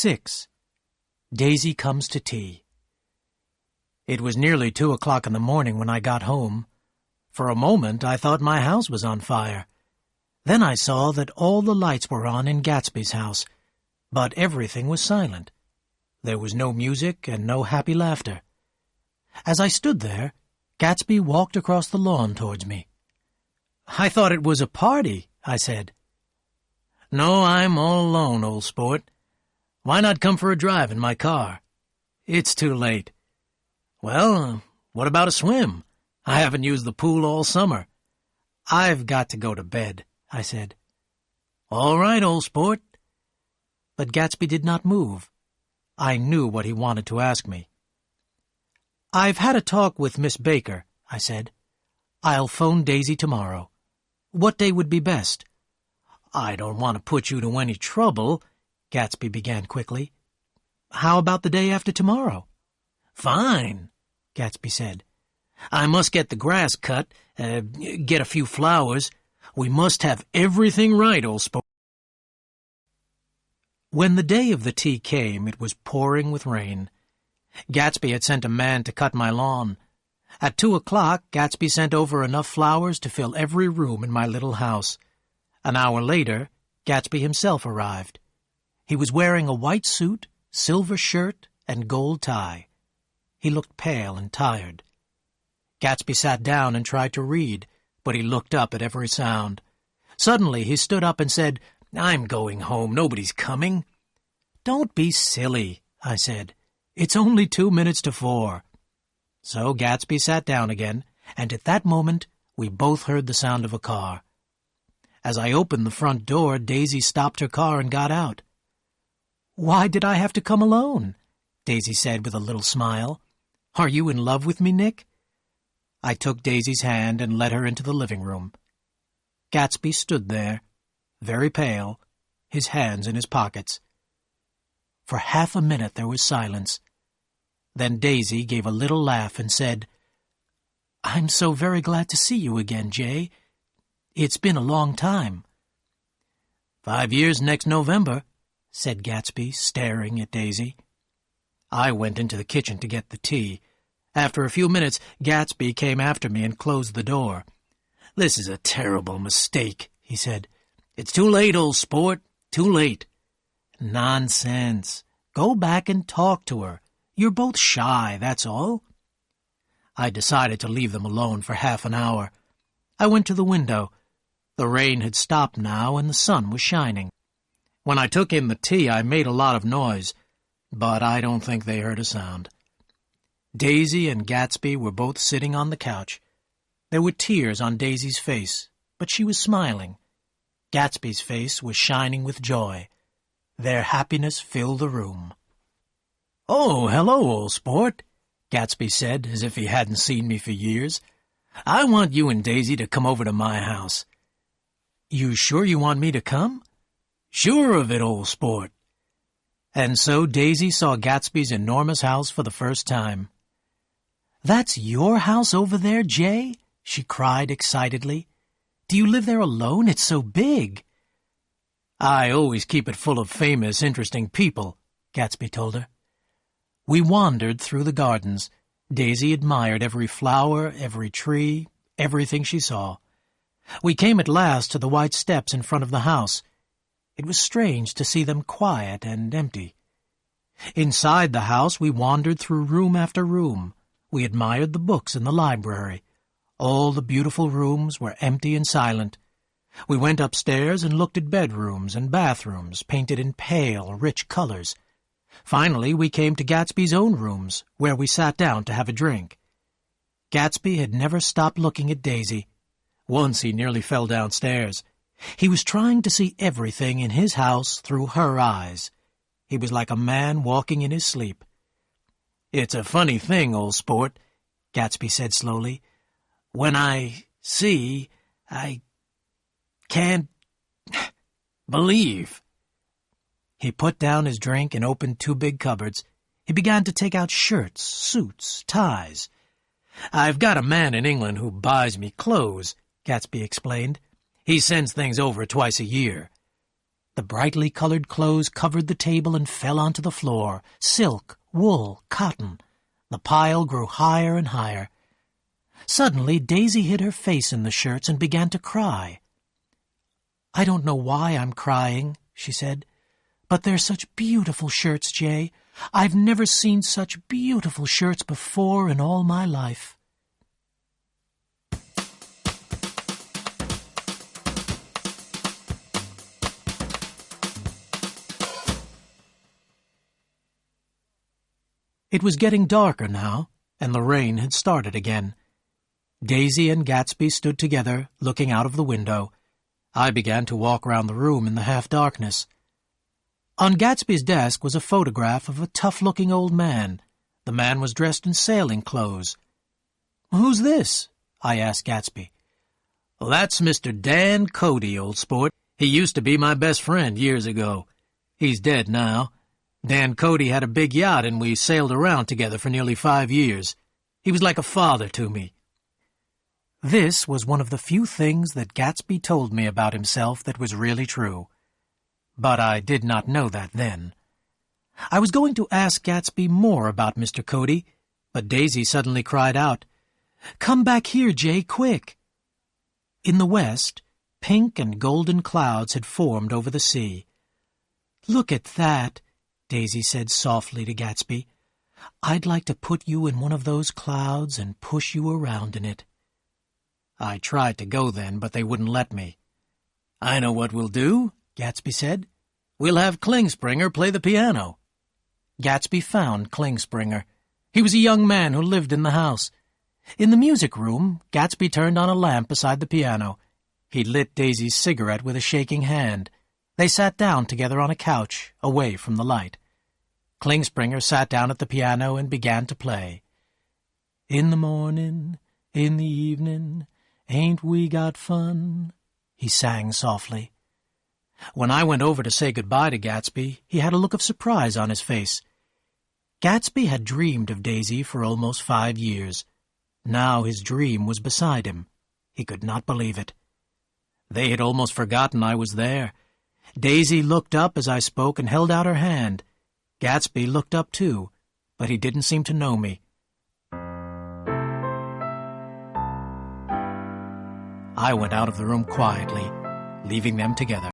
6. Daisy comes to tea. It was nearly 2 o'clock in the morning when I got home. For a moment I thought my house was on fire. Then I saw that all the lights were on in Gatsby's house, but everything was silent. There was no music and no happy laughter. As I stood there, Gatsby walked across the lawn towards me. "I thought it was a party," I said. "No, I'm all alone, old sport. Why not come for a drive in my car?" "It's too late." "Well, what about a swim? I haven't used the pool all summer." "I've got to go to bed," I said. "All right, old sport." But Gatsby did not move. I knew what he wanted to ask me. "I've had a talk with Miss Baker," I said. "I'll phone Daisy tomorrow. What day would be best?" "I don't want to put you to any trouble," Gatsby began quickly. "How about the day after tomorrow?" "Fine," Gatsby said. "I must get the grass cut, get a few flowers. We must have everything right, old sport." When the day of the tea came, it was pouring with rain. Gatsby had sent a man to cut my lawn. At 2 o'clock, Gatsby sent over enough flowers to fill every room in my little house. An hour later, Gatsby himself arrived. He was wearing a white suit, silver shirt, and gold tie. He looked pale and tired. Gatsby sat down and tried to read, but he looked up at every sound. Suddenly he stood up and said, "I'm going home. Nobody's coming." "Don't be silly," I said. "It's only 2 minutes to 4. So Gatsby sat down again, and at that moment we both heard the sound of a car. As I opened the front door, Daisy stopped her car and got out. "Why did I have to come alone?" Daisy said with a little smile. "Are you in love with me, Nick?" I took Daisy's hand and led her into the living room. Gatsby stood there, very pale, his hands in his pockets. For half a minute there was silence. Then Daisy gave a little laugh and said, "I'm so very glad to see you again, Jay. It's been a long time." 5 years next November," said Gatsby, staring at Daisy. I went into the kitchen to get the tea. After a few minutes, Gatsby came after me and closed the door. "This is a terrible mistake," he said. "It's too late, old sport, too late." "Nonsense. Go back and talk to her. You're both shy, that's all." I decided to leave them alone for half an hour. I went to the window. The rain had stopped now, and the sun was shining. When I took in the tea, I made a lot of noise, but I don't think they heard a sound. Daisy and Gatsby were both sitting on the couch. There were tears on Daisy's face, but she was smiling. Gatsby's face was shining with joy. Their happiness filled the room. "Oh, hello, old sport," Gatsby said, as if he hadn't seen me for years. "I want you and Daisy to come over to my house." "You sure you want me to come?" "Sure of it, old sport." And so Daisy saw Gatsby's enormous house for the first time. "That's your house over there, Jay?" she cried excitedly. "Do you live there alone? It's so big." "I always keep it full of famous, interesting people," Gatsby told her. We wandered through the gardens. Daisy admired every flower, every tree, everything she saw. We came at last to the white steps in front of the house. It was strange to see them quiet and empty. Inside the house we wandered through room after room. We admired the books in the library. All the beautiful rooms were empty and silent. We went upstairs and looked at bedrooms and bathrooms painted in pale, rich colors. Finally, we came to Gatsby's own rooms, where we sat down to have a drink. Gatsby had never stopped looking at Daisy. Once he nearly fell downstairs. He was trying to see everything in his house through her eyes. He was like a man walking in his sleep. "It's a funny thing, old sport," Gatsby said slowly. "When I see, I can't believe." He put down his drink and opened 2 big cupboards. He began to take out shirts, suits, ties. "I've got a man in England who buys me clothes," Gatsby explained. "He sends things over twice a year." The brightly colored clothes covered the table and fell onto the floor. Silk, wool, cotton. The pile grew higher and higher. Suddenly, Daisy hid her face in the shirts and began to cry. "I don't know why I'm crying," she said, "but they're such beautiful shirts, Jay. I've never seen such beautiful shirts before in all my life." It was getting darker now, and the rain had started again. Daisy and Gatsby stood together, looking out of the window. I began to walk round the room in the half-darkness. On Gatsby's desk was a photograph of a tough-looking old man. The man was dressed in sailing clothes. "Who's this?" I asked Gatsby. "Well, that's Mr. Dan Cody, old sport. He used to be my best friend years ago. He's dead now. Dan Cody had a big yacht, and we sailed around together for nearly 5 years. He was like a father to me." This was one of the few things that Gatsby told me about himself that was really true. But I did not know that then. I was going to ask Gatsby more about Mr. Cody, but Daisy suddenly cried out, "Come back here, Jay, quick!" In the west, pink and golden clouds had formed over the sea. "Look at that," Daisy said softly to Gatsby. "I'd like to put you in one of those clouds and push you around in it." I tried to go then, but they wouldn't let me. "I know what we'll do," Gatsby said. "We'll have Klingspringer play the piano." Gatsby found Klingspringer. He was a young man who lived in the house. In the music room, Gatsby turned on a lamp beside the piano. He lit Daisy's cigarette with a shaking hand. They sat down together on a couch, away from the light. Klingspringer sat down at the piano and began to play. "In the morning, in the evening, ain't we got fun?" he sang softly. When I went over to say goodbye to Gatsby, he had a look of surprise on his face. Gatsby had dreamed of Daisy for almost 5 years. Now his dream was beside him. He could not believe it. They had almost forgotten I was there. Daisy looked up as I spoke and held out her hand. Gatsby looked up too, but he didn't seem to know me. I went out of the room quietly, leaving them together.